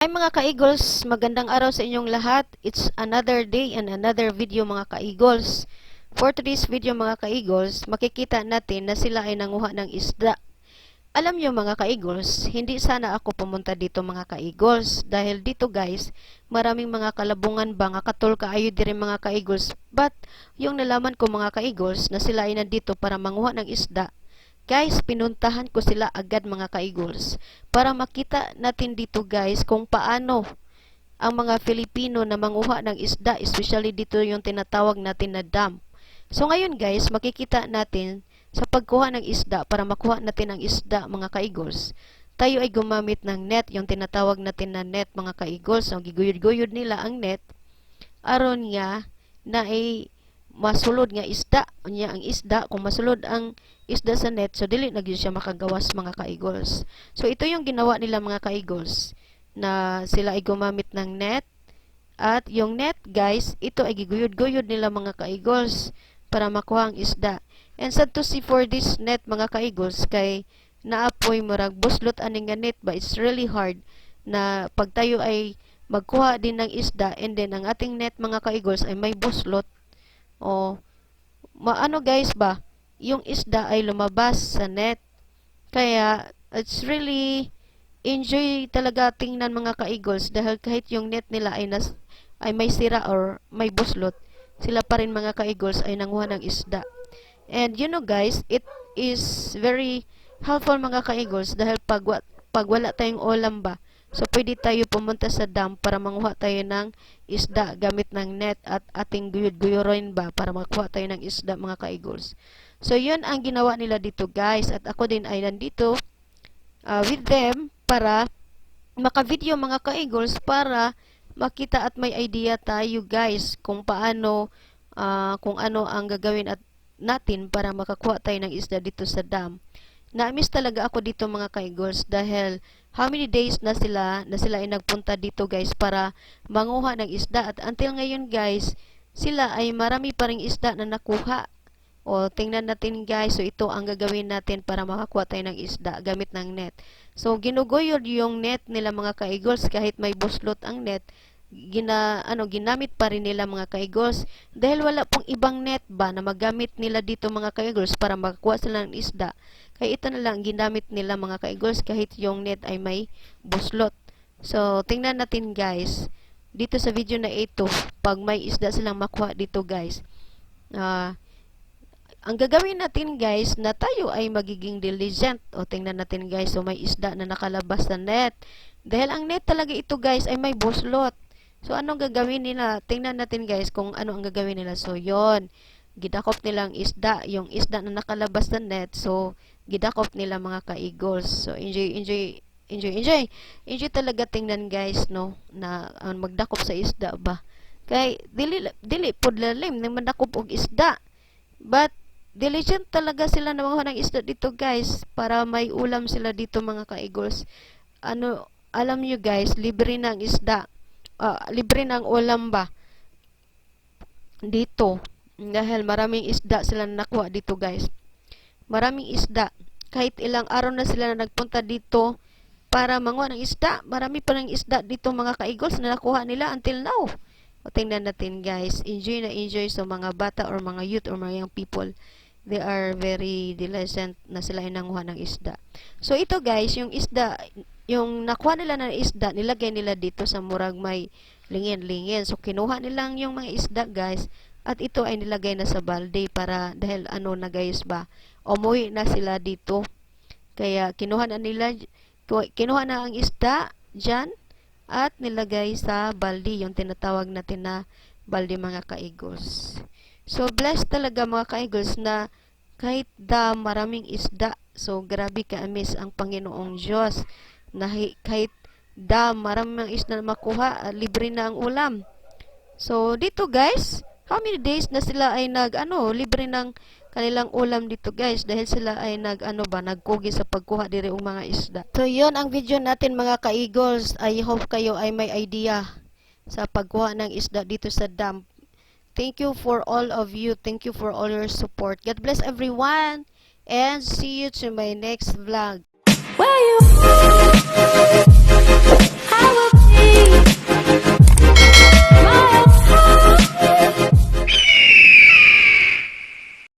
Hi mga ka-Eagles, magandang araw sa inyong lahat. It's another day and another video mga ka-Eagles. For today's video mga ka-Eagles, makikita natin na sila ay nanguha ng isda. Alam nyo mga ka-Eagles, hindi sana ako pumunta dito mga ka-Eagles. Dahil dito guys, maraming mga kalabungan ba nga katol kaayo diri mga ka-Eagles. But yung nalaman ko mga ka-Eagles na sila ay nandito para manguha ng isda, guys, pinuntahan ko sila agad mga ka-Eagles para makita natin dito guys kung paano ang mga Filipino na manguha ng isda, especially dito yung tinatawag natin na dam. So ngayon guys, makikita natin sa pagkuha ng isda, para makuha natin ang isda mga ka-Eagles, tayo ay gumamit ng net, yung tinatawag natin na net mga ka-Eagles. So giguyod-guyod nila ang net aron nga na ay masulod nga isda unya. Ang isda, kung masulod ang isda sa net, so dili na gyud siya makagawas mga ka-Eagles. So ito yung ginawa nila mga ka-Eagles, na sila ay gumamit ng net. At yung net guys, ito ay giguyod-guyod nila mga ka-Eagles para makuha ang isda. And sad to see for this net mga ka-Eagles, kay naapoy murag buslot aning nga net ba. It's really hard na pag tayo ay magkuha din ng isda and then ang ating net mga ka-Eagles ay may buslot, o maano guys ba, yung isda ay lumabas sa net. Kaya it's really enjoy talaga tingnan mga ka-Eagles, dahil kahit yung net nila ay may sira or may buslot, sila pa rin mga ka-Eagles ay nanguha ng isda. And you know guys, it is very helpful mga ka-Eagles, dahil pag wala tayong ulam ba, so pwede tayo pumunta sa dam para manguha tayo ng isda gamit ng net at ating guyod-guyurin ba para makuha tayo ng isda mga ka-Eagles. So yun ang ginawa nila dito guys, at ako din ay nandito with them para maka-video mga ka-Eagles, para makita at may idea tayo guys kung paano, kung ano ang gagawin at natin para makakuha tayo ng isda dito sa dam. Na-miss talaga ako dito mga ka-Eagles, dahil how many days na sila ay nagpunta dito guys para manguha ng isda, at until ngayon guys, sila ay marami pa ring isda na nakuha. O tingnan natin guys, so ito ang gagawin natin para makakuha tayo ng isda gamit ng net. So ginuguyod yung net nila mga ka-Eagles, kahit may buslot ang net, ginamit pa rin nila mga ka-Eagles, dahil wala pong ibang net ba na magamit nila dito mga ka-Eagles para makakuha sila ng isda. Kaya ito na lang ginamit nila mga ka-Eagles, kahit yung net ay may buslot. So tingnan natin guys dito sa video na ito, pag may isda silang makuha dito guys, ang gagawin natin guys, na tayo ay magiging diligent. O tingnan natin guys, so may isda na nakalabas sa net, dahil ang net talaga ito guys ay may buslot. So anong gagawin nila? Tingnan natin guys kung ano ang gagawin nila. So yon, gidakop nila ang isda, yung isda na nakalabas sa net, so gidakop nila mga ka-Eagles. So enjoy talaga tingnan guys, no, na magdakop sa isda ba, kay dili pud lalim nang mandakop og isda, but diligent talaga sila na manguha ng isda dito guys, para may ulam sila dito mga ka-Eagles. Alam nyo guys, libre na ang isda, libre na ang ulam ba dito, dahil maraming isda sila na nakuha dito guys. Maraming isda, kahit ilang araw na sila na nagpunta dito para manguha ng isda, marami pa ng isda dito mga ka-Eagles na nakuha nila until now. O tingnan natin guys, enjoy na enjoy sa mga bata or mga youth or mga young people. They are very diligent na sila ay nanguha ng isda. So ito guys, yung isda, yung nakuha nila ng isda, nilagay nila dito sa murag may lingin-lingin. So kinuha nilang yung mga isda guys, at ito ay nilagay na sa balde, para dahil ano na guys ba, umuwi na sila dito. Kaya kinuha na ang isda dyan at nilagay sa balde, yung tinatawag natin na balde mga ka-Eagles. So blessed talaga mga ka-Eagles, na kahit maraming isda, so grabe ka-amis ang Panginoong Diyos, na kahit maraming isda na makuha, libre na ang ulam. So dito guys, how many days na sila ay libre ng kanilang ulam dito guys, dahil sila ay nagkugi sa pagkuha diri og mga isda. So yon ang video natin mga ka-Eagles. I hope kayo ay may idea sa pagkuha ng isda dito sa dam. Thank you for all of you. Thank you for all your support. God bless everyone, and see you to my next vlog. Where you?